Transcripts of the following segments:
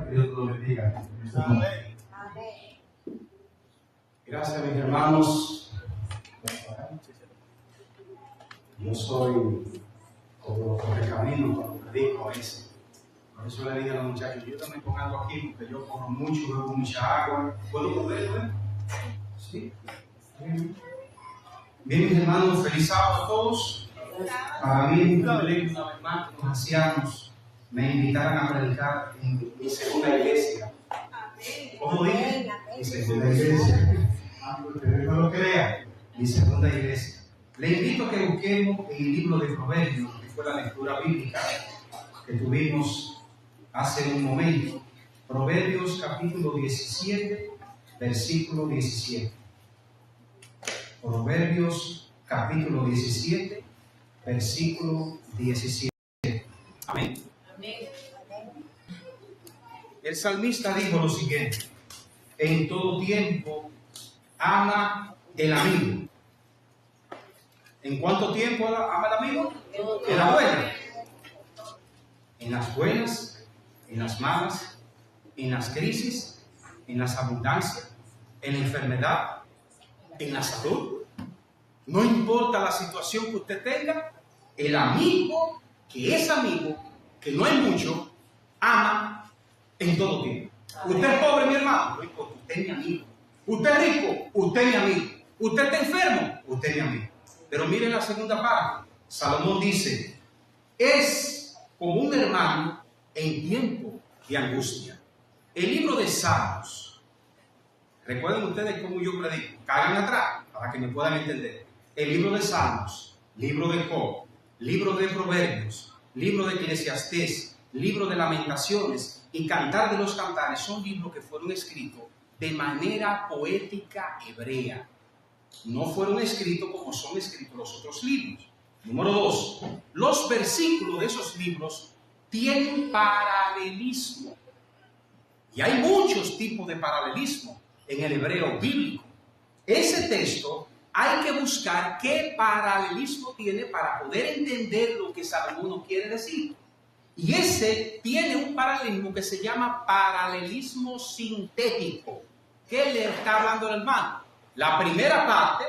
Que Dios lo bendiga. Amén. Gracias, mis hermanos. Yo soy como correcamino cuando predico a veces. Por eso le dije a los muchachos, yo también pongo algo aquí porque yo corro mucho, bebo mucha agua. ¿Puedo comerlo? Sí. Bien, mis hermanos, feliz sábado a todos. Para mí es un privilegio una vez más que los ancianos me invitaran a predicar en mi segunda iglesia. ¿Cómo dije? Mi segunda iglesia. Aunque no lo crean, mi segunda iglesia. Le invito a que busquemos el libro de Proverbios, que fue la lectura bíblica que tuvimos hace un momento. Proverbios capítulo 17, versículo 17. Proverbios capítulo 17, versículo 17. Amén. El salmista dijo lo siguiente: en todo tiempo ama el amigo. ¿En cuánto tiempo ama el amigo? En la buena. En las buenas, en las malas, en las crisis, en las abundancias, en la enfermedad, en la salud. No importa la situación que usted tenga, el amigo, que es amigo, que no es mucho, ama en todo tiempo. Usted es pobre, mi hermano, no importa, usted es mi amigo. Usted es rico, usted es mi amigo. Usted está enfermo, usted es mi amigo. Pero miren la segunda parte. Salomón dice, es como un hermano en tiempo de angustia. El libro de Salmos, recuerden ustedes cómo yo predico, caigan atrás para que me puedan entender. El libro de Salmos, libro de Job, libro de Proverbios, libro de Eclesiastés, libro de Lamentaciones y Cantar de los Cantares son libros que fueron escritos de manera poética hebrea. No fueron escritos como son escritos los otros libros. Número 2, los versículos de esos libros tienen paralelismo. Y hay muchos tipos de paralelismo en el hebreo bíblico. Ese texto hay que buscar qué paralelismo tiene para poder entender lo que Salomón quiere decir. Y ese tiene un paralelismo que se llama paralelismo sintético. ¿Qué le está hablando el hermano? La primera parte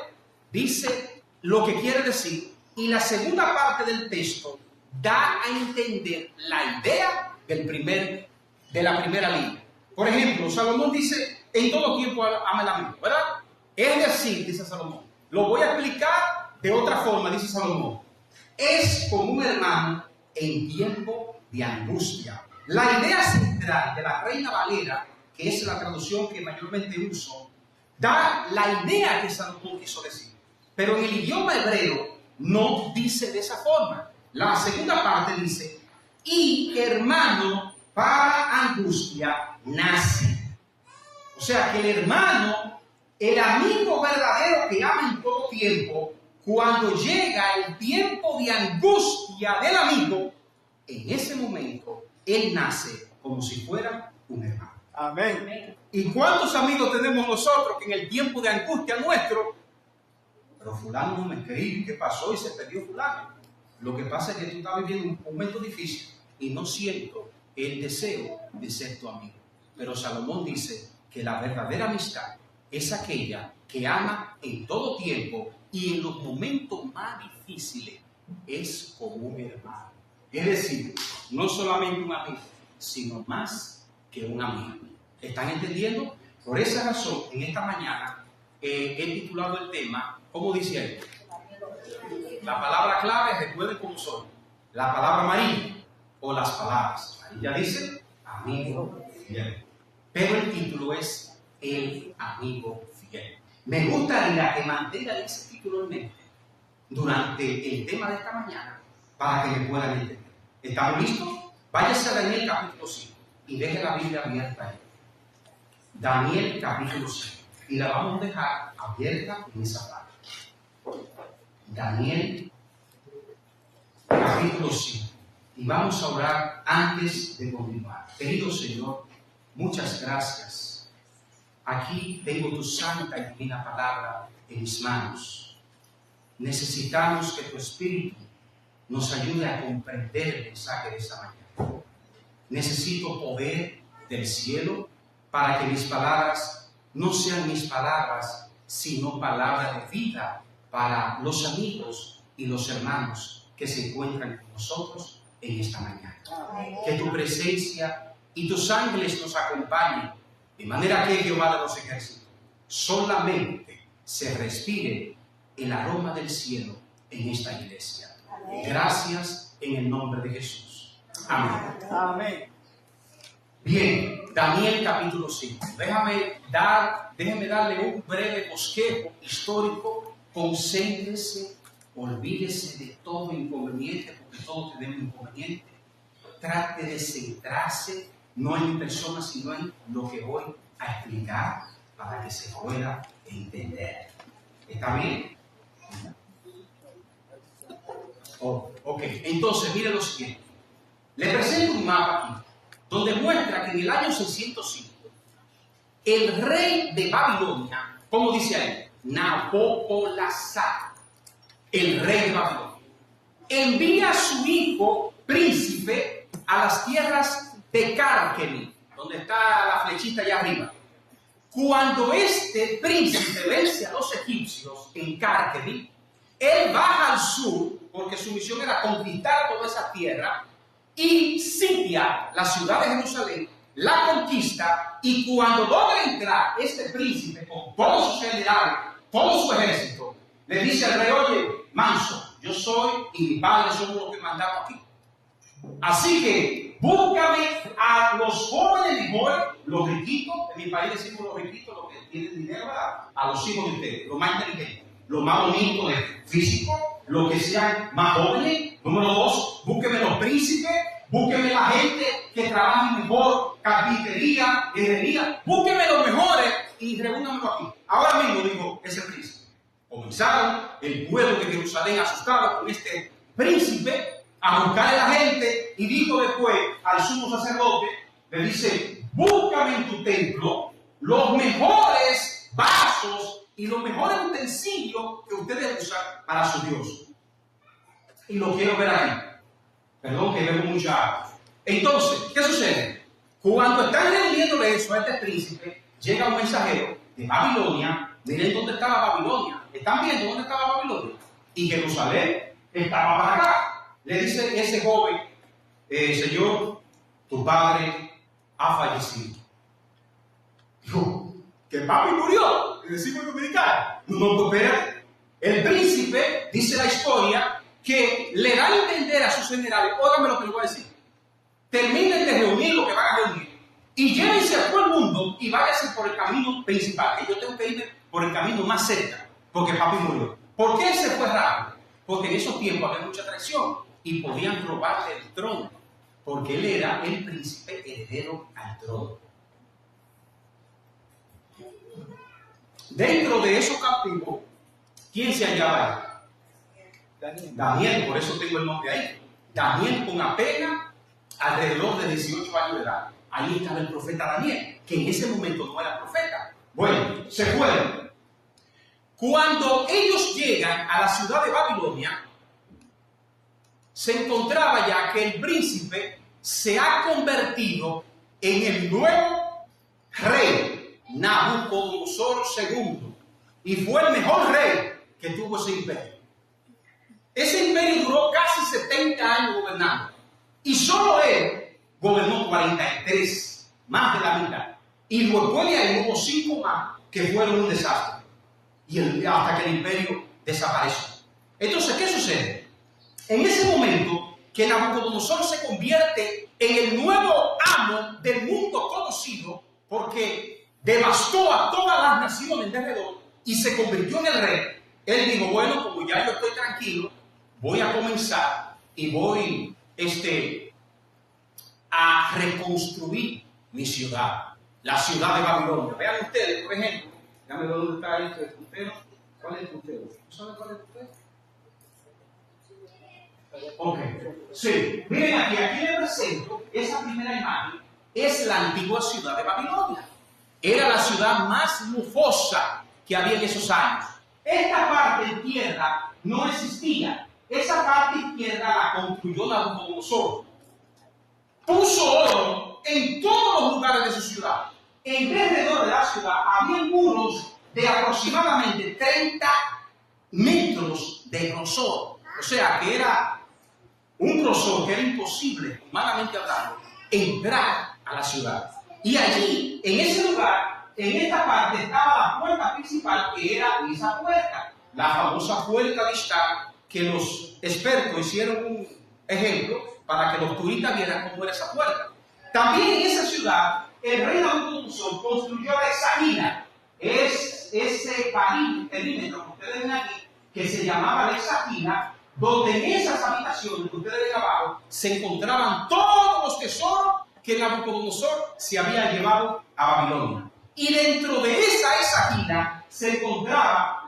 dice lo que quiere decir y la segunda parte del texto da a entender la idea de la primera línea. Por ejemplo, Salomón dice, en todo tiempo ama el amigo, ¿verdad? Es decir, dice Salomón, lo voy a explicar de otra forma, dice Salomón, es como un hermano en tiempo de angustia. La idea central de la Reina Valera, que es la traducción que mayormente uso, da la idea que Salomón quiso decir. Pero en el idioma hebreo no dice de esa forma. La segunda parte dice, y hermano para angustia nace. O sea que el hermano, el amigo verdadero que ama en todo tiempo, cuando llega el tiempo de angustia del amigo, en ese momento él nace como si fuera un hermano. Amén. ¿Y cuántos amigos tenemos nosotros que en el tiempo de angustia nuestro, pero fulano no me escribe, ¿qué pasó? Y se perdió fulano. Lo que pasa es que tú estás viviendo un momento difícil y no siento el deseo de ser tu amigo. Pero Salomón dice que la verdadera amistad es aquella que ama en todo tiempo y en los momentos más difíciles es como un hermano. Es decir, no solamente un amigo, sino más que un amigo. ¿Están entendiendo? Por esa razón, en esta mañana he titulado el tema, ¿cómo dice ahí? La palabra clave, recuerden cómo son. La palabra amarilla o las palabras. Ahí ya dice, amigo fiel. Pero el título es el amigo fiel. Me gustaría que mantengan ese título en mente durante el tema de esta mañana para que me puedan entender. ¿Estamos listos? Váyase a Daniel capítulo 5 y deje la Biblia abierta ahí. Daniel capítulo 5. Y la vamos a dejar abierta en esa parte. Daniel capítulo 5. Y vamos a orar antes de continuar. Querido Señor, muchas gracias. Aquí tengo tu santa y divina palabra en mis manos. Necesitamos que tu Espíritu nos ayude a comprender el mensaje de esta mañana. Necesito poder del cielo, para que mis palabras no sean mis palabras, sino palabra de vida para los amigos y los hermanos que se encuentran con nosotros en esta mañana. Que tu presencia y tus ángeles nos acompañen, de manera que Jehová de los ejércitos solamente se respire el aroma del cielo en esta iglesia. Gracias en el nombre de Jesús. Amén. Amén. Bien, Daniel capítulo 5. Déjeme darle un breve bosquejo histórico. Concéntrese, olvídese de todo inconveniente, porque todos tenemos inconveniente. Trate de centrarse no en personas, sino en lo que voy a explicar para que se pueda entender. ¿Está bien? Oh, ok, entonces mire lo siguiente. Le presento un mapa aquí, donde muestra que en el año 605, el rey de Babilonia, ¿cómo dice ahí? Nabopolassar, el rey de Babilonia, envía a su hijo príncipe a las tierras de Carquemis, donde está la flechita allá arriba. Cuando este príncipe vence a los egipcios en Carquemis, él baja al sur, porque su misión era conquistar toda esa tierra, y sitia la ciudad de Jerusalén, la conquista, y cuando logra entrar este príncipe con todos sus generales, todo su ejército, le dice al rey: oye, manso, yo soy y mi padre somos los que mandamos aquí. Así que búscame a los jóvenes mejores, los riquitos, en mi país decimos los riquitos, los que tienen dinero, a los hijos de ustedes, los más inteligentes, los más bonitos de físico, los que sean más jóvenes. Número 2, búsqueme los príncipes, búsqueme la gente que trabaje mejor, carpintería, herrería, búsqueme los mejores y reúnanlo aquí. Ahora mismo dijo ese príncipe. Comenzaron el pueblo de Jerusalén asustado con este príncipe a buscar a la gente, y dijo después al sumo sacerdote, le dice: búscame en tu templo los mejores vasos y los mejores utensilios que ustedes usan para su Dios. Y lo quiero ver aquí. Perdón que vemos mucha agua. Entonces, ¿qué sucede? Cuando están reuniéndole eso a este príncipe, llega un mensajero de Babilonia. Miren dónde estaba Babilonia. ¿Están viendo dónde estaba Babilonia? Y Jerusalén estaba para acá. Le dice ese joven: Señor, tu padre ha fallecido. Dijo: ¿que papi murió? Le decimos en dominicano. No, pues espérate. El príncipe, dice la historia, que le da a entender a sus generales: óigame lo que le voy a decir. Terminen de reunir lo que van a reunir y llévense a todo el mundo y váyanse por el camino principal, que yo tengo que irme por el camino más cerca, porque papi murió. ¿Por qué se fue rápido? Porque en esos tiempos había mucha traición y podían robarle el trono, porque él era el príncipe heredero al trono. Dentro de esos cautivos, ¿quién se hallaba ahí? Daniel, por eso tengo el nombre ahí. Daniel, con apenas alrededor de 18 años de edad. Ahí estaba el profeta Daniel, que en ese momento no era profeta. Bueno, se fueron. Cuando ellos llegan a la ciudad de Babilonia, se encontraba ya que el príncipe se ha convertido en el nuevo rey, Nabucodonosor II, y fue el mejor rey que tuvo ese imperio. Ese imperio duró casi 70 años gobernando, y solo él gobernó 43, más de la mitad. Y después de ahí hubo 5 más que fueron un desastre, hasta que el imperio desapareció. Entonces, ¿qué sucede? En ese momento que Nabucodonosor se convierte en el nuevo amo del mundo conocido, porque devastó a todas las naciones de alrededor y se convirtió en el rey, él dijo: bueno, como ya yo estoy tranquilo, voy a comenzar y voy a reconstruir mi ciudad, la ciudad de Babilonia. Vean ustedes, por ejemplo, déjame ver dónde está este puntero. ¿Cuál es el puntero? ¿No saben cuál es el puntero? Ok, sí, miren aquí les presento esa primera imagen. Es la antigua ciudad de Babilonia. Era la ciudad más lujosa que había en esos años. Esta parte en tierra no existía. Esa parte izquierda la construyó Nabucodonosor. Puso oro en todos los lugares de su ciudad. En alrededor de la ciudad había muros de aproximadamente 30 metros de grosor. O sea, que era un grosor que era imposible, humanamente hablando, entrar a la ciudad. Y allí, en ese lugar, en esta parte, estaba la puerta principal, que era esa puerta, la famosa puerta de Ishtar, que los expertos hicieron un ejemplo para que los turistas vieran cómo era esa puerta. También en esa ciudad, el rey Nabucodonosor construyó la Exagina, es ese perímetro que ustedes ven aquí, que se llamaba la Exagina, donde en esas habitaciones que ustedes ven abajo se encontraban todos los tesoros que Nabucodonosor se había llevado a Babilonia. Y dentro de esa Exagina se encontraba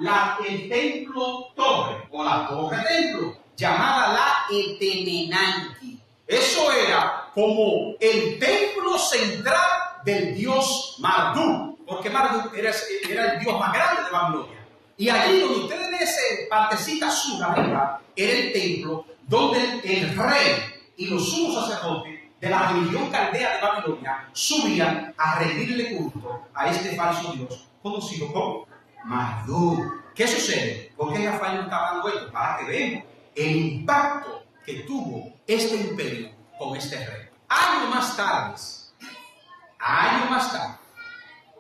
el templo torre, o la torre templo, llamada la Etenenanki. Eso era como el templo central del dios Marduk, porque Marduk era el dios más grande de Babilonia. Y allí donde ustedes ven esa partecita azul arriba, era el templo donde el rey y los sumos sacerdotes de la religión caldea de Babilonia subían a rendirle culto a este falso dios conocido como Marduk. ¿Qué sucede? ¿Por qué Rafael nos está dando esto? Para que veamos el impacto que tuvo este imperio con este rey. Años más tarde,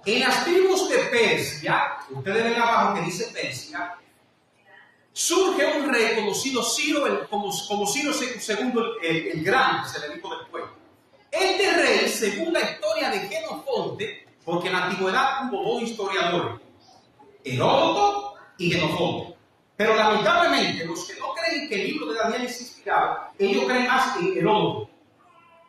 en las tribus de Persia, ustedes ven abajo que dice Persia, surge un rey conocido como Ciro II el Grande, se le dijo después. Este rey, según la historia de Genofonte, porque en la antigüedad hubo dos historiadores, Heródoto y Genofonte. Pero lamentablemente, los que no creen que el libro de Daniel es inspirado, ellos creen más en Heródoto.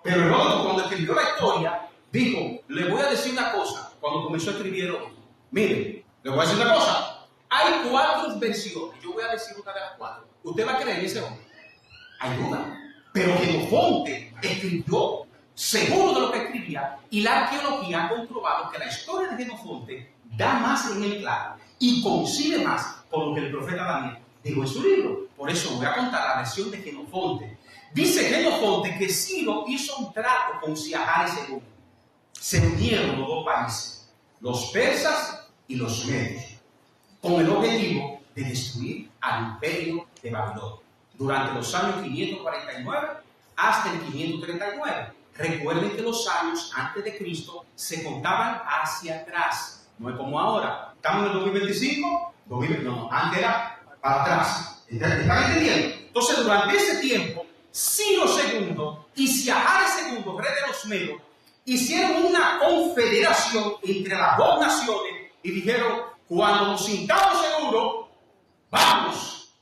Pero Heródoto, cuando escribió la historia, dijo, le voy a decir una cosa, cuando comenzó a escribir Heródoto. Miren, le voy a decir una cosa. Hay 4 versiones, yo voy a decir una de las 4. ¿Usted va a creer en ese hombre? Ayuda. Pero Genofonte escribió seguro de lo que escribía, y la arqueología ha comprobado que la historia de Genofonte da más en el claro y coincide más con lo que el profeta Daniel dijo en su libro. Por eso voy a contar la versión de Genofonte. Dice Genofonte que Ciro hizo un trato con Siahares II. Se unieron los dos países, los persas y los medios, con el objetivo de destruir al imperio de Babilonia durante los años 549 hasta el 539. Recuerden que los años antes de Cristo se contaban hacia atrás, no es como ahora. Estamos en el 2025, no, antes era para atrás. ¿Están entendiendo? Entonces, durante ese tiempo, Ciro II y Siahares II, rey de los Medos, hicieron una confederación entre las dos naciones y dijeron, cuando nos sintamos seguros, vamos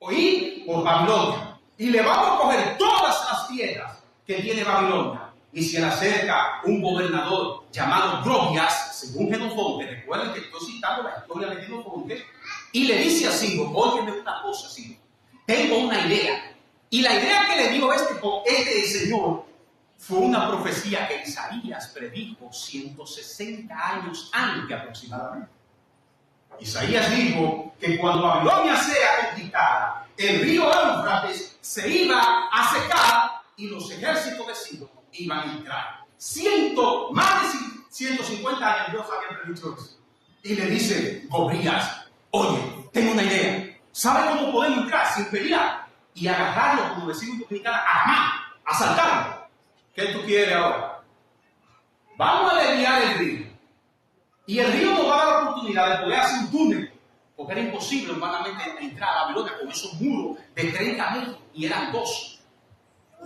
a ir por Babilonia y le vamos a coger todas las tierras que tiene Babilonia. Y se le acerca un gobernador llamado Grogias, según Genofonte, recuerden que estoy citando la historia de Genofonte, y le dice a Ciro, óyeme una cosa, Ciro, tengo una idea. Y la idea que le dio este señor fue una profecía que Isaías predijo 160 años antes aproximadamente. Isaías dijo que cuando Babilonia sea conquistada, el río Éufrates se iba a secar y los ejércitos de Ciro iban a entrar. Más de 150 años Dios había predicho eso. Y le dice Gobrías, oye, tengo una idea. ¿Sabe cómo podemos entrar sin pelear? Y agarrarlo, como decimos en Dominicana, a mano, asaltarlo. ¿Qué tú quieres ahora? Vamos a desviar el río. Y el río nos va a dar la oportunidad de poder hacer un túnel, porque era imposible humanamente entrar a Babilonia con esos muros de 30 metros, y eran 2.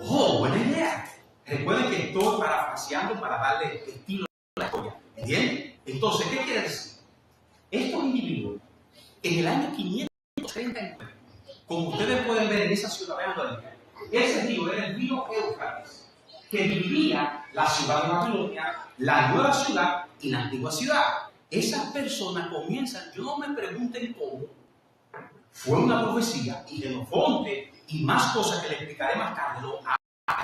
¡Oh, buena idea! Recuerden que estoy parafraseando para darle estilo a la historia. ¿Bien? Entonces, ¿qué quiere decir? Estos individuos, en el año 539, como ustedes pueden ver en esa ciudad, ese río era el río Éufrates, que dividía la ciudad de Babilonia, la nueva ciudad y la antigua ciudad. Esas personas comienzan, yo no me pregunten cómo, fue una profecía, y Genofonte y más cosas que le explicaré más tarde lo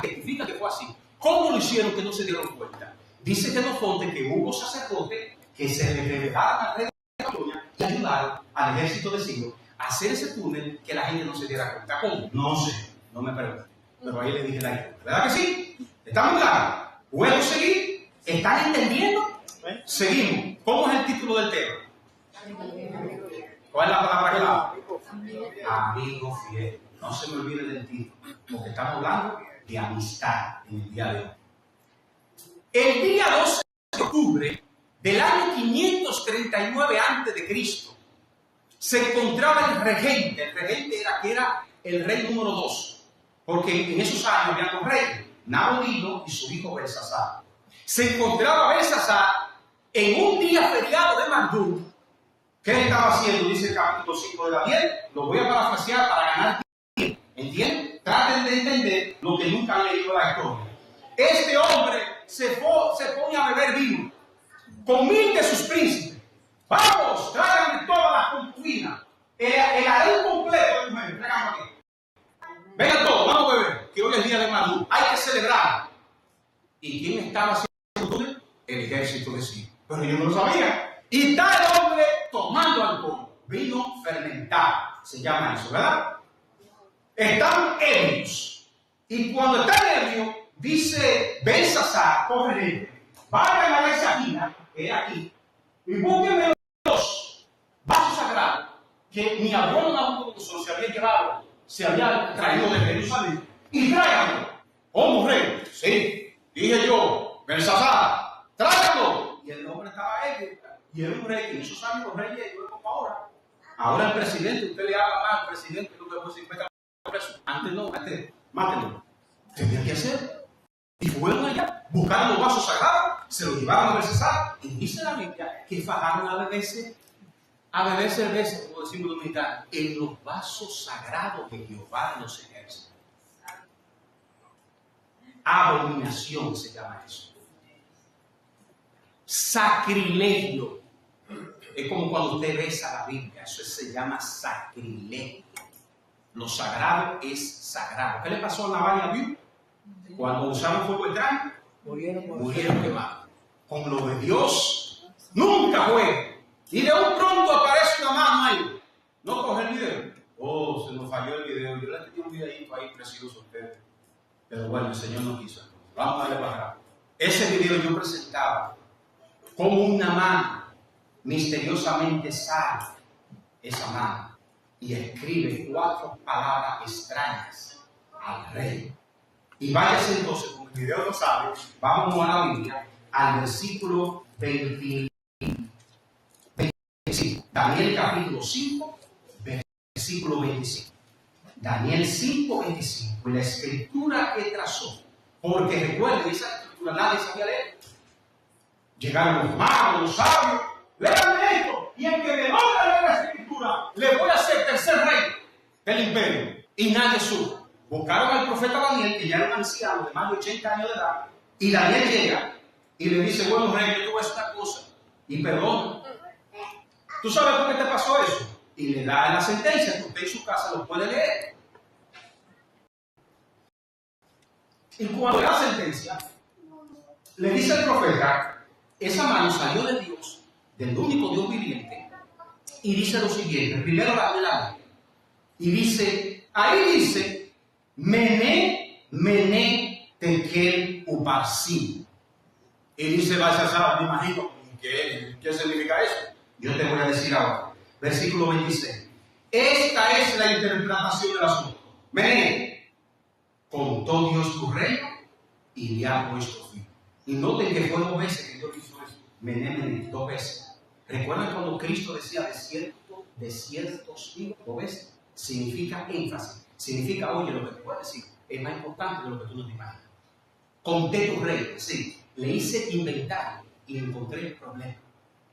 testifica que fue así. ¿Cómo lo hicieron que no se dieron cuenta? Dice Genofonte que hubo sacerdotes que se le revelaron al rey de Babilonia y ayudaron al ejército de Ciro a hacer ese túnel que la gente no se diera cuenta. ¿Cómo? No sé, no me pregunten. Pero ahí le dije la idea. ¿Verdad que sí? ¿Estamos claros? ¿Puedo seguir? ¿Están entendiendo? Seguimos. ¿Cómo es el título del tema? ¿Cuál es la palabra clave? Amigo fiel. No se me olvide del título, porque estamos hablando de amistad en el día de hoy. El día 12 de octubre del año 539 a.C. se encontraba el regente. El regente era el rey número 2, porque en esos años había dos reyes, Nabonidus y su hijo Belsasar. Se encontraba Belsasar en un día feriado de Marduk. ¿Qué estaba haciendo? Dice el capítulo 5 de Daniel. Lo voy a parafrasear para ganar tiempo. ¿Entienden? Traten de entender lo que nunca han leído la historia. Este hombre se pone a beber vino con 1000 de sus príncipes. Vamos, tráiganme todas las concubinas. El harén completo de mujeres. Tráiganme aquí. Vengan todos, vamos a beber. Que hoy es día de Marduk. Hay que celebrar. ¿Y quién estaba haciendo? El ejército de sí. Pero yo no lo sabía. Y está el hombre tomando alcohol. Vino fermentado. Se llama eso, ¿verdad? Están ebrios. Y cuando están ebrios, dice Belsasar, pobre, vayan a la esquina, que es aquí, y búsquenme los vasos sagrados que mi abuelo Nabucodonosor se había traído de Jerusalén, y tráiganlo. ¿Cómo, rey? Sí, dije yo, Belsasar, tráiganlo. Y el hombre estaba ebrio, y era un rey, que en esos años los reyes, no como ahora. Ahora el presidente, usted le habla más al presidente, no le puede 50 presos. Antes no, mátenlo. Tenían que hacer. Y fueron allá, buscaron los vasos sagrados, se los llevaron a Belsasar, y dice la Biblia que fajaron a beberse cerveza, como decimos los dominicanos, en los vasos sagrados de Jehová de los ejércitos. Abominación se llama eso. Sacrilegio. Es como cuando usted besa la Biblia, eso se llama sacrilegio. Lo sagrado es sagrado. ¿Qué le pasó a Nabal y a Abiú? Cuando usaron fuego extraño, murieron quemados. Con lo de Dios, nunca juegue. Y de un pronto aparece una mano ahí. No coge el video. Oh, se nos falló el video. Yo le tenía un videito ahí precioso a ustedes. Pero bueno, el Señor no quiso. Vamos a darle para acá. Ese video yo presentaba como una mano misteriosamente sale esa mano y escribe 4 palabras extrañas al rey. Y váyase entonces, como el video lo sabe, vamos a la Biblia, al versículo 25. Daniel capítulo 5, versículo 25. Daniel 5, 25. Y la escritura que trazó, porque recuerden, esa escritura nadie sabía leer. Llegaron los magos, los sabios, lean esto, y el que me manda leer la escritura, le voy a hacer tercer rey del imperio. Y nadie supo. Buscaron al profeta Daniel, que ya era un anciano de más de 80 años de edad, y Daniel llega y le dice, bueno, rey, yo tuve esta cosa, y perdona. ¿Tú sabes por qué te pasó eso? Y le da la sentencia, que usted en su casa lo puede leer. Y cuando le da la sentencia, le dice al profeta, esa mano salió de Dios, del único Dios viviente, y dice lo siguiente, primero la Biblia, y dice, ahí dice, Mené, Tekel, Uparsin. Y dice Belsasar, me imagino, ¿qué significa eso? Yo te voy a decir ahora. Versículo 26. Esta es la interpretación del asunto. Mené, contó Dios tu reino y le ha puesto fin. Y noten que fue 2 veces que Dios hizo eso. Mené, 2 veces. ¿Recuerdan cuando Cristo decía de ciertos hijos? 2 veces. Significa énfasis. Significa, oye, lo que te voy a decir es más importante de lo que tú no te imaginas. Conté tu reino, sí. Le hice inventario y encontré el problema.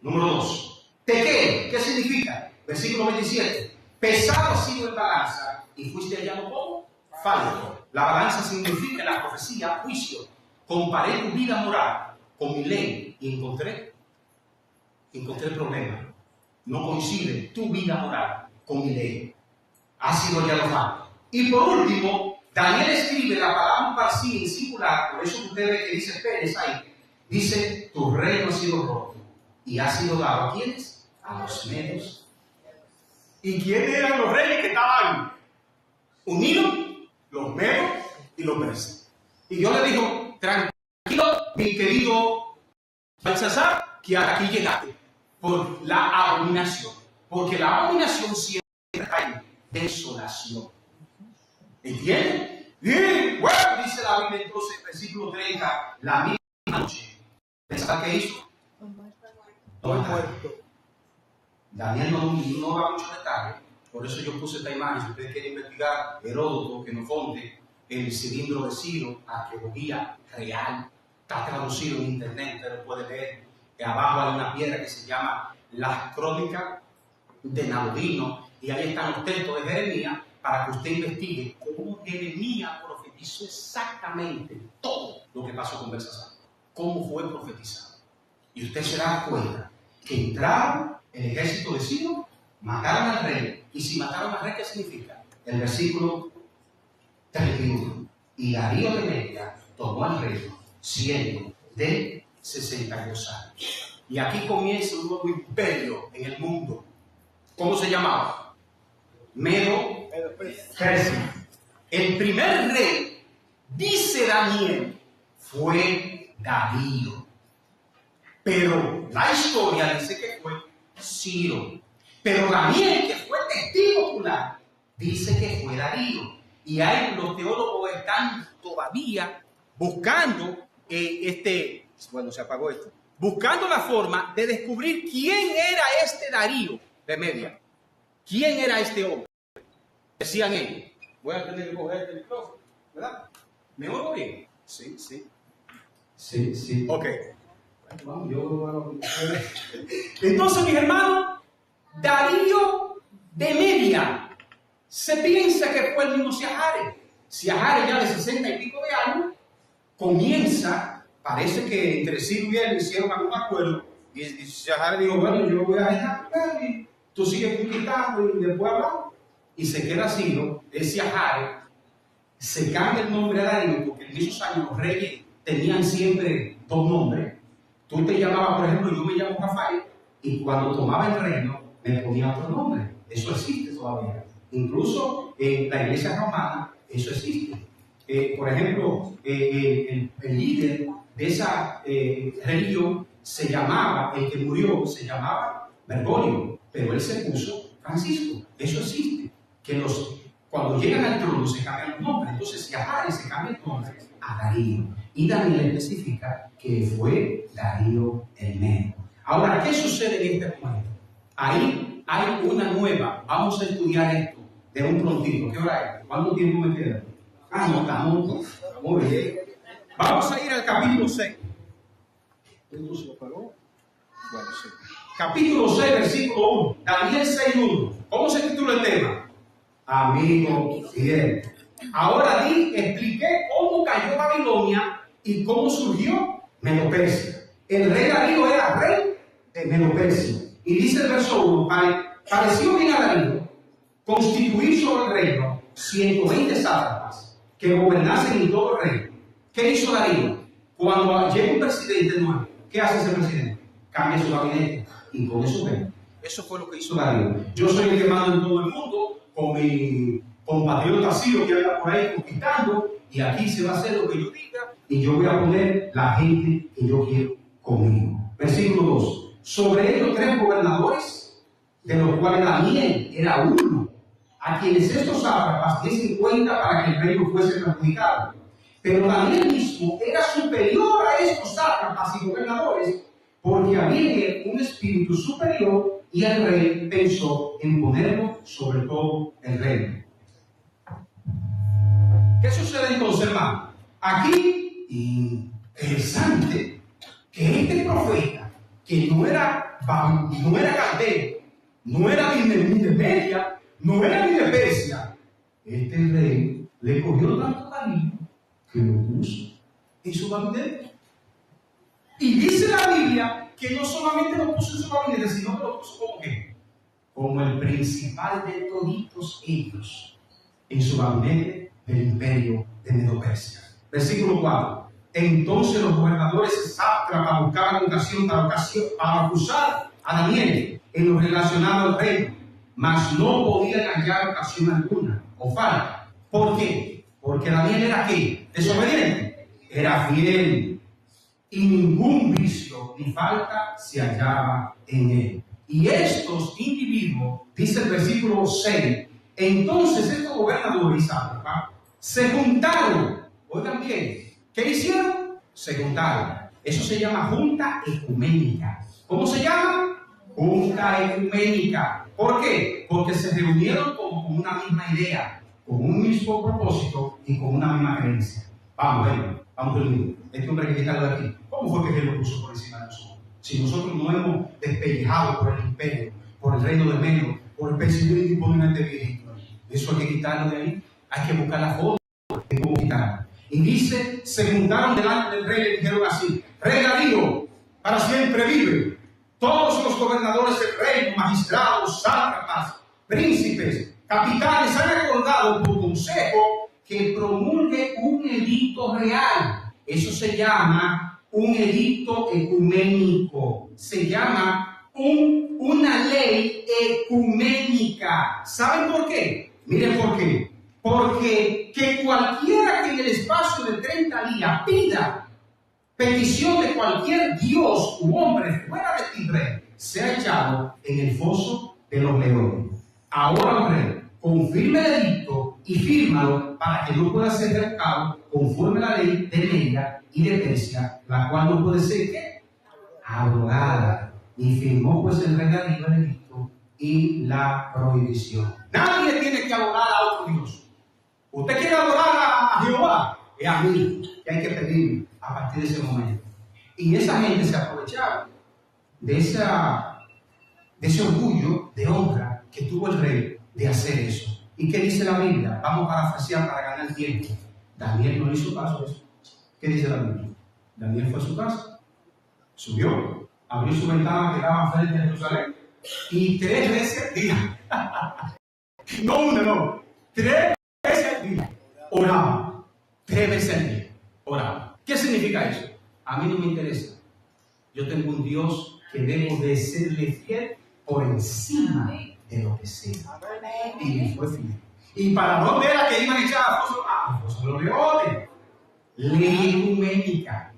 Número 2. Tekel, ¿qué significa? Versículo 27. Pesado ha sido en balanza y fuiste hallado como falto. La balanza significa la profecía, juicio. Comparé tu vida moral con mi ley y encontré el problema. No coincide tu vida moral con mi ley. Ha sido hallado falto. Y por último, Daniel escribe la palabra Uparsin en singular, por eso que usted ve que dice Pérez ahí, dice, tu reino ha sido roto y ha sido dado a ¿quiénes? A los medos. ¿Y quiénes eran los reyes que estaban unidos? Los medos y los persas. Y Dios le dijo, tranquilo, dijo Belsasar que aquí llegaste por la abominación, porque la abominación siempre trae desolación. ¿Entienden? Y bueno, dice la Biblia entonces, versículo 30, la misma noche. ¿Sabes qué hizo? No muerto. Daniel no da muchos detalles, por eso yo puse esta imagen. Si ustedes quieren investigar, Heródoto, Xenofonte, el cilindro de Ciro, arqueología real, está traducido en internet, usted lo puede ver. Que abajo hay una piedra que se llama Las Crónicas de Nabodino, y ahí están los textos de Jeremías para que usted investigue cómo Jeremías profetizó exactamente todo lo que pasó con Belsasar, cómo fue profetizado. Y usted se da cuenta que entraron el ejército de Ciro, mataron al rey. Y si mataron al rey, ¿qué significa? El versículo 31. Y Darío de Media tomó el reino, siendo de 62 años. Y aquí comienza un nuevo imperio en el mundo. ¿Cómo se llamaba? Medo-Persia. El primer rey, dice Daniel, fue Darío. Pero la historia dice que fue Ciro. Pero Daniel, que fue testigo ocular, dice que fue Darío. Y ahí los teólogos están todavía buscando bueno, se apagó esto. Buscando la forma de descubrir quién era este Darío de Media. ¿Quién era este hombre? Decían ellos. Voy a tener que coger este micrófono, ¿verdad? ¿Me oigo bien? Sí. Sí. Ok. Entonces, mis hermanos, Darío de Media, se piensa que fue el mismo Siahares. Siahares ya de 60 y pico de años, comienza, parece que entre Ciro y él hicieron algún acuerdo, y Siahares dijo, bueno, yo voy a dejar y tú sigues conquistando y después hablamos. Y se queda Ciro, es Siahares, se cambia el nombre a Darío, porque en esos años los reyes tenían siempre dos nombres. Tú te llamabas, por ejemplo, yo me llamo Rafael, y cuando tomaba el reino, me ponía otro nombre. Eso existe todavía. Incluso en la iglesia romana, eso existe. Por ejemplo, el líder de esa religión se llamaba, el que murió, se llamaba Bergoglio, pero él se puso Francisco. Eso existe. Que cuando llegan al trono se cambian los nombres. Entonces, Siahares se cambia el nombre a Darío. Y Daniel especifica que fue Darío el Medo. Ahora, ¿qué sucede en este momento? Ahí hay una nueva. Vamos a estudiar esto de un prontito. ¿Qué hora es? ¿Cuánto tiempo me queda? No, estamos muy bien. Vamos a ir al capítulo 6. ¿Esto se lo pagó? Bueno, sí. Capítulo 6, versículo 1. Daniel 6:1. ¿Cómo se titula el tema? Amigo fiel. Ahora expliqué cómo cayó Babilonia y cómo surgió Medo-Persia. El rey Darío era rey de Medo-Persia. Y dice el verso 1, pareció bien a Darío constituir sobre el reino 120 sátrapas que gobernasen en todo el reino. ¿Qué hizo Darío? Cuando llega un presidente nuevo, ¿qué hace ese presidente? Cambia su gabinete y con eso ven. Eso fue lo que hizo Darío. Yo soy el que mando en todo el mundo, con mi compatriota Ciro que anda por ahí conquistando, y aquí se va a hacer lo que yo diga, y yo voy a poner la gente que yo quiero conmigo. Versículo 2. Sobre ellos 3 gobernadores, de los cuales Daniel era uno, a quienes estos sátrapas diesen cuenta para que el reino fuese perjudicado. Pero Daniel mismo era superior a estos sátrapas y gobernadores, porque había en él un espíritu superior, y el rey pensó en ponerlo sobre todo el reino. ¿Qué sucede entonces, hermano? Aquí, interesante, que este profeta, que no era Caldeo, no era ni de Media, no era ni de Persia, este rey le cogió tanto cariño que lo puso en su gabinete. Y dice la Biblia que no solamente lo puso en su gabinete, sino que lo puso como ¿qué? Como el principal de toditos ellos en su gabinete del imperio de Medo-Persia. Versículo 4. Entonces los gobernadores sátrapas buscaban ocasión para acusar a Daniel en lo relacionado al reino, mas no podían hallar ocasión alguna o falta. ¿Por qué? Porque Daniel era ¿qué? Desobediente. Era fiel. y ningún vicio ni falta se hallaba en él. Y estos individuos, dice el versículo 6, entonces estos gobernadores se juntaron. Oigan bien, ¿qué hicieron? Se juntaron. Eso se llama junta ecuménica. ¿Cómo se llama? Junta ecuménica. ¿Por qué? Porque se reunieron con una misma idea, con un mismo propósito y con una misma creencia. Vamos conmigo. Este hombre que está de aquí, ¿cómo fue que Él lo puso por encima de nosotros? Si nosotros no hemos despellejado por el imperio, por el reino de medio, por el pensamiento imponente viejito, eso hay que quitarlo de ahí. Hay que buscar la forma de cómo quitarlo. Y dice, se juntaron delante del rey y le dijeron así: Rey Darío, para siempre vive. Todos los gobernadores del reino, magistrados, sátrapas, príncipes, capitanes han acordado por consejo que promulgue un edicto real. Eso se llama un edicto ecuménico. Se llama una ley ecuménica. ¿Saben por qué? Miren por qué. Porque que cualquiera que en el espacio de 30 días pida petición de cualquier dios u hombre fuera de ti, rey, sea echado en el foso de los leones. Ahora, rey, confirme el edicto y fírmalo para que no pueda ser revocado conforme a la ley de Media y de Persia, la cual no puede ser ¿qué? Abrogada. Y firmó pues el rey Darío el edicto y la prohibición. Nadie tiene que adorar a otro dios. ¿Usted quiere adorar a Jehová? Es a mí que hay que pedirme a partir de ese momento. Y esa gente se aprovechaba de ese orgullo de honra que tuvo el rey de hacer eso. ¿Y qué dice la Biblia? Vamos a parafrasear para ganar tiempo. Daniel no hizo caso a eso. ¿Qué dice la Biblia? Daniel fue a su casa, subió, abrió su ventana que daba frente a Jerusalén y 3 veces al día, no una, no, 3 veces al día oraba. 3 veces al día oraba. ¿Qué significa eso? A mí no me interesa. Yo tengo un Dios que debo de serle fiel por encima de lo que sea. Y me fue fiel. ¿Y para dónde era que iban a echar a foso de los leones? Ley ecuménica,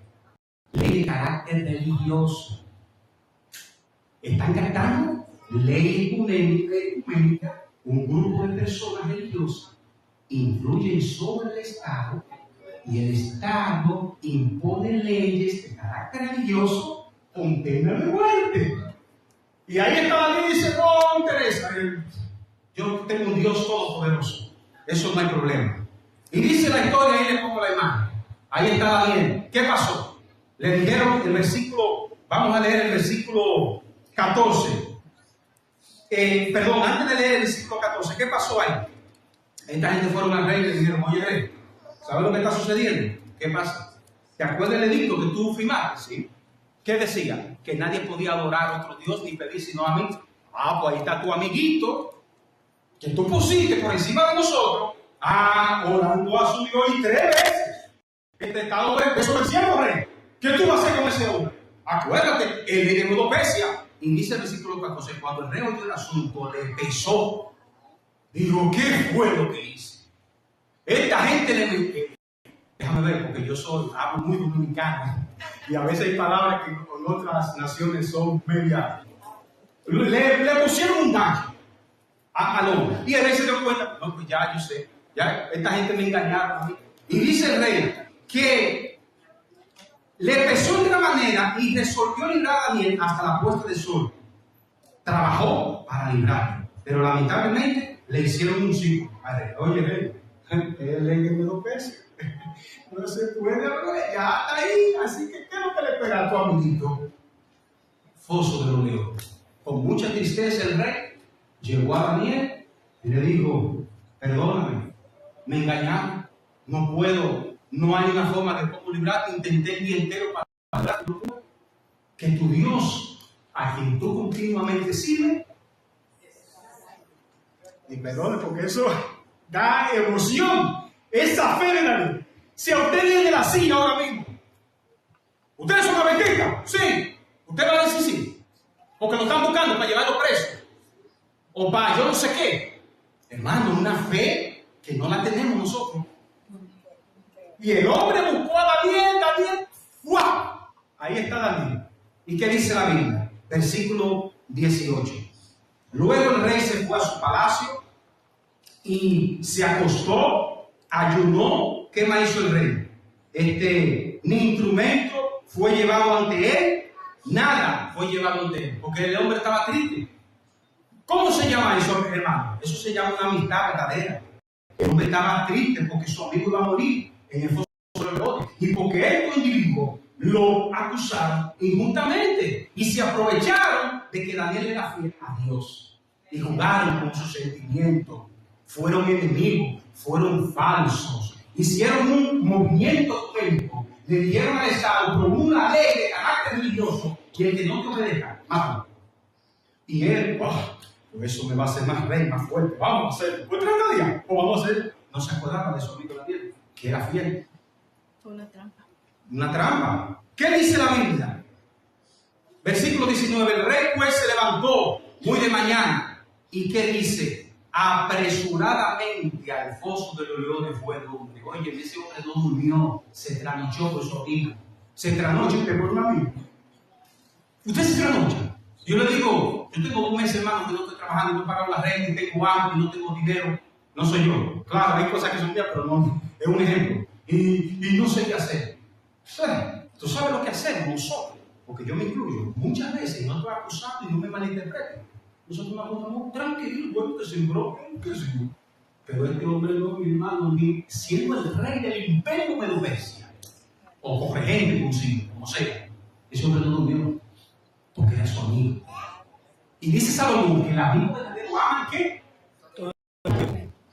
ley de carácter religioso. ¿Están captando? Ley ecuménica, un grupo de personas religiosas influyen sobre el Estado y el Estado impone leyes de carácter religioso con pena de muerte. Y ahí está la ley y dice: no, Teresa, yo tengo un Dios todopoderoso, eso no hay problema. Y dice la historia, ahí le pongo la imagen. Ahí está Daniel. ¿Qué pasó? Le dijeron el versículo, vamos a leer el versículo 14. Antes de leer el versículo 14, ¿qué pasó ahí? Esta gente fueron al rey y le dijeron: oye, rey, ¿sabes lo que está sucediendo? ¿Qué pasa? ¿Te acuerdas del edicto que tú firmaste? ¿Sí? ¿Qué decía? Que nadie podía adorar a otro Dios ni pedir sino a mí. Pues ahí está tu amiguito que tú pusiste por encima de nosotros, orando a su Dios y 3 veces. Este estado desobedeciendo, rey. ¿Qué tú vas a hacer con ese hombre? Acuérdate, él heredó Persia. Y dice el versículo 14: cuando el rey oyó el asunto, le pesó. Digo, ¿qué fue lo que hice? Esta gente le... Déjame ver, porque hablo muy dominicano. Y a veces hay palabras que con otras naciones son medias. Le pusieron un daño al hombre. Y el rey se dio cuenta: no, pues ya yo sé. Ya esta gente me engañaron a mí. Y dice el rey que le pesó de una manera y resolvió librar a Daniel hasta la puesta del sol. Trabajó para librarlo, pero lamentablemente le hicieron un ciclo. Oye, rey, es ley de 2 pesos. No se puede, ya está ahí. Así que, ¿qué es lo que le espera a tu amiguito? Foso de los leones. Con mucha tristeza el rey llegó a Daniel y le dijo: perdóname, me engañaron, no puedo, no hay una forma de cómo librarte, intenté el día entero para librarte, que tu Dios, a quien tú continuamente sirves, y perdone porque eso da emoción, esa fe de Daniel. Si a usted viene de la silla ahora mismo, ¿ustedes son adventistas? Sí. Usted va a decir sí, porque lo están buscando para llevarlo preso, o para yo no sé qué. Hermano, una fe que no la tenemos nosotros. Y el hombre buscó a Daniel, ¡guau! Ahí está Daniel. ¿Y qué dice la Biblia? Versículo 18. Luego el rey se fue a su palacio y se acostó, ayunó. ¿Qué más hizo el rey? Ni instrumento fue llevado ante él, nada fue llevado ante él, porque el hombre estaba triste. ¿Cómo se llama eso, hermano? Eso se llama una amistad verdadera. El hombre estaba triste porque su amigo iba a morir en el foso del bote y porque estos individuos lo acusaron injustamente y se aprovecharon de que Daniel era fiel a Dios y jugaron con sus sentimientos. Fueron enemigos, fueron falsos, hicieron un movimiento técnico, le dieron al Estado con una ley de carácter religioso y el que no te obedezca, mátalo. Y él, pues eso me va a hacer más rey, más fuerte. Vamos a hacer, ¿fue 30 días? ¿O vamos a hacer? No se acordaba de su amigo Daniel, que era fiel. Fue una trampa. Una trampa. ¿Qué dice la Biblia? Versículo 19. El rey pues se levantó muy de mañana. ¿Y qué dice? Apresuradamente al foso de los leones fue el hombre. Oye, ese hombre no durmió, se trasnochó por su amigo. Se trasnocha por un amigo. ¿Usted se trasnocha? Yo le digo, yo tengo 2 meses, hermano, que no estoy trabajando, y no he pagado la renta, y tengo hambre, y no tengo dinero. No soy yo. Claro, hay cosas que son mías, pero no, es un ejemplo. Y no sé qué hacer. Tú sabes lo que hacemos nosotros, porque yo me incluyo. Muchas veces, y no estoy acusando y no me malinterpreten. Nosotros nos acostamos tranquilos, bueno, que sembró, que sí. Pero este hombre no, mi hermano, ni siendo el rey del imperio Medo-Persia, o corregente consigo, como sea, ese hombre no durmió, porque era su amigo. Y dice Salomón que el amigo verdadero ama ¿qué?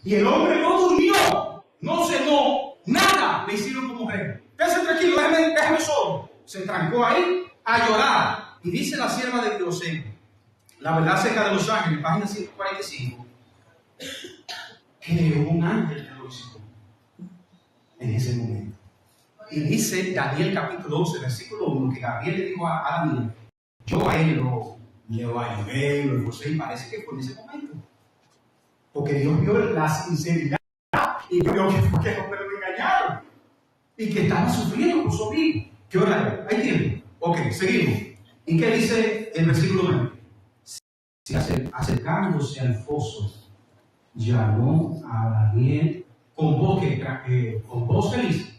Y el hombre no durmió, no cenó, nada le hicieron como rey. Quédese tranquilo, déjeme solo. Se trancó ahí a llorar. Y dice la sierva de Dios en La Verdad Acerca de los Ángeles, página 145, que un ángel que lo visitó en ese momento. Y dice Daniel capítulo 12, versículo 1, que Gabriel le dijo a Daniel, yo a él lo ayudé, lo esforcé, y parece que fue en ese momento. Porque Dios vio la sinceridad y vio que fue que el hombre lo engañaron y que estaba sufriendo por su amigo. ¿Qué hora es? ¿Hay tiempo? Ok, seguimos. ¿Y qué dice el versículo 9? Si acercándose al foso, llamó a Daniel con voz feliz.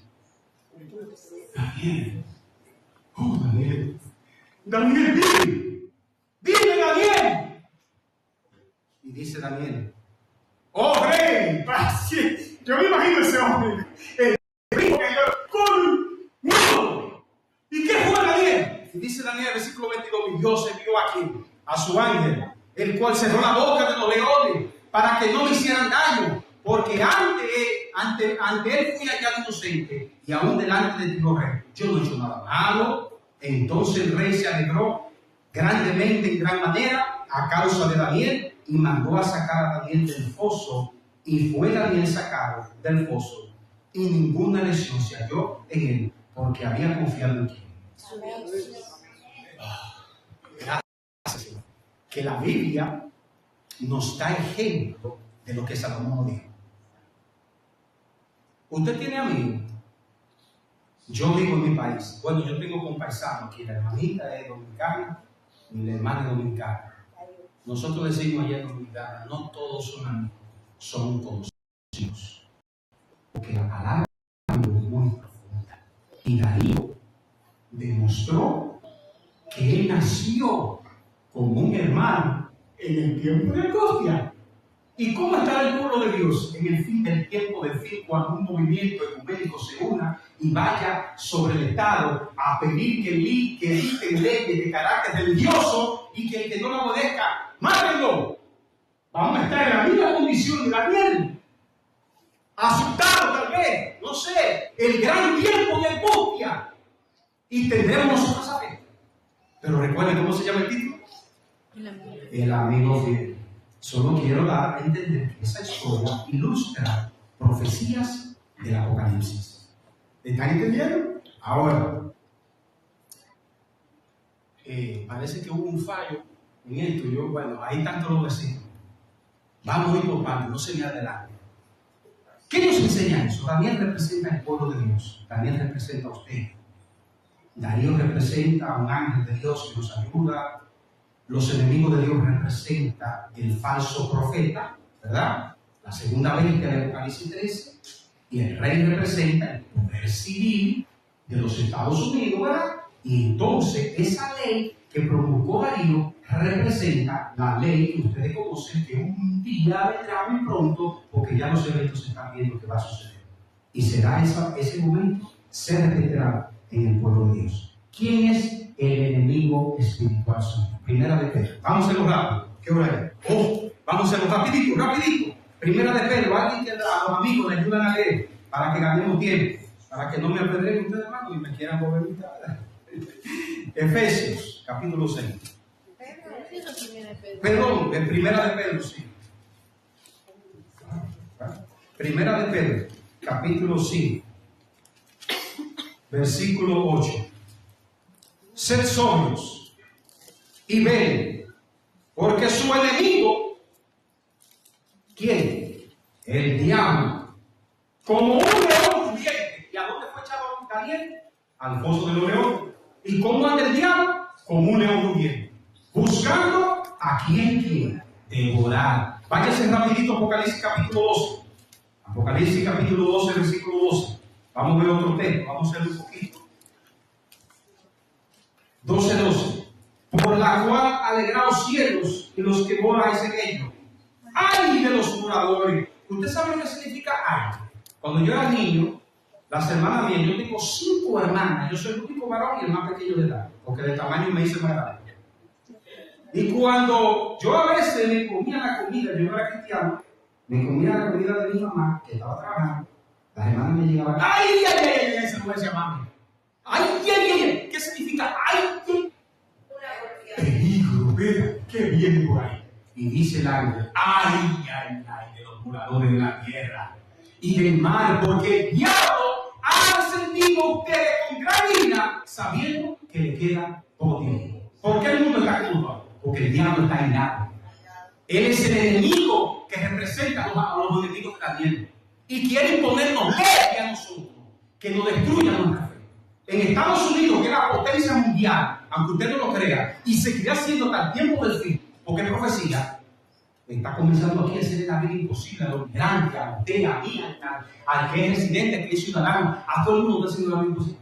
Daniel, Daniel, Daniel, dime Daniel. Y dice Daniel, oh rey, yo me imagino ese hombre, el rico que yo, ¿y qué fue Daniel? Y dice Daniel, versículo 22, y Dios envió aquí a su ángel, el cual cerró la boca de los leones para que no le hicieran daño, porque ante él fui hallado inocente y aún delante de ti, oh rey, yo no he hecho nada malo. Entonces el rey se alegró grandemente, en gran manera, a causa de Daniel, y mandó a sacar a Daniel del foso, y fue Daniel sacado del foso, y ninguna lesión se halló en él, porque había confiado en quién. Gracias, Señor. Que la Biblia nos da ejemplo de lo que Salomón dijo. ¿Usted tiene amigos? Yo vivo en mi país. Bueno, yo tengo compaisano aquí, la hermanita es dominicana y la hermana es dominicana. Nosotros decimos allá en Dominicana, no todos son amigos, son conocidos. Porque la palabra es muy profunda. Y Darío demostró que él nació como un hermano en el tiempo de Angustia. ¿Y cómo está el pueblo de Dios en el fin del tiempo del fin, cuando un movimiento ecuménico se una y vaya sobre el Estado a pedir que dicten leyes de carácter religioso y que el que no la obedezca, mátenlo? Vamos a estar en la misma condición de Daniel, asustado tal vez, no sé, el gran tiempo de angustia, y tendremos nosotros a ver. Pero recuerden cómo se llama el título. El amigo fiel. Solo quiero dar a entender que esa historia ilustra profecías del Apocalipsis. ¿Están entendiendo? Ahora, parece que hubo un fallo en esto. Bueno, ahí tanto lo decimos. Vamos a ir por partes, no se me adelante. ¿Qué nos enseña eso? Daniel representa el pueblo de Dios. Daniel representa a usted. Darío representa a un ángel de Dios que nos ayuda. Los enemigos de Dios representan el falso profeta, ¿verdad? La segunda bestia de Apocalipsis 13. Y el rey representa el poder civil de los Estados Unidos, ¿verdad? Y entonces esa ley que promulgó Darío representa la ley que ustedes conocen, que un día vendrá muy pronto, porque ya los eventos se están viendo que va a suceder. Y será ese momento, se repetirá en el pueblo de Dios. ¿Quién es el enemigo espiritual suyo? Primera de Pedro. Vamos a hacerlo rápido. ¿Qué hora es? Vamos a hacerlo rapidito. Primera de Pedro. Alguien que a los amigos le ayudan a leer para que ganemos tiempo, para que no me apedreen ustedes, hermano, y me quieran volver mi cara. Efesios, capítulo 6. Perdón, en Primera de Pedro, sí. Primera de Pedro, capítulo 5, versículo 8. Sed sobrios y velen, porque su enemigo, ¿quién? El diablo, como un león rugiente. ¿Y a dónde fue echado Daniel? Al foso de los leones. ¿Y cómo anda el diablo? Como un león rugiente, buscando a quien quiera devorar. Váyase rapidito a Apocalipsis capítulo 12. Apocalipsis capítulo 12, versículo 12. Vamos a ver otro texto, vamos a ver un poquito. 12:12. Por la cual alegraos cielos y los que moráis en ellos. ¡Ay de los moradores! ¿Usted sabe lo que significa ay? Cuando yo era niño, las hermanas mías, yo tengo 5 hermanas, yo soy el único varón y el más pequeño de edad, porque de tamaño me hice más grande. Y cuando yo a veces me comía la comida, yo no era cristiano, me comía la comida de mi mamá, que estaba trabajando, las hermanas me llegaban, ¡ay! Esa no se llama. ¡Ay! ¿Qué significa ay? Peligro, vea, ¿qué viene por ahí? Y dice el ángel, ¡ay! De los moradores de la tierra y del mar, porque el diablo ha sentido ustedes con gran ira, sabiendo que le queda poco tiempo. ¿Por qué el mundo está culpado? Porque el diablo está aislado. Él es el enemigo que representa a los enemigos de Daniel y quiere imponernos ley a nosotros, que nos destruya nuestra fe. En Estados Unidos, que es la potencia mundial, aunque usted no lo crea, y seguirá siendo hasta el tiempo del fin, porque es profecía, está comenzando aquí a hacer la vida imposible a los migrantes, a usted, a mí, al que es residente, al que es ciudadano, a todo el mundo está haciendo la vida imposible.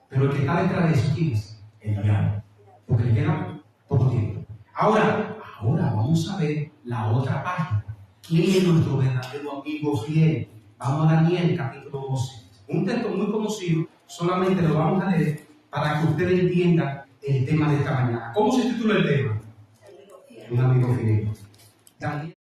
Pero el que está detrás de eso, ¿quién es? El diablo, porque le queda poco tiempo. Ahora vamos a ver la otra página. ¿Quién es nuestro verdadero amigo fiel? Vamos a Daniel, capítulo 12. Un texto muy conocido, solamente lo vamos a leer para que ustedes entiendan el tema de esta mañana. ¿Cómo se titula el tema? Un amigo fiel. Daniel.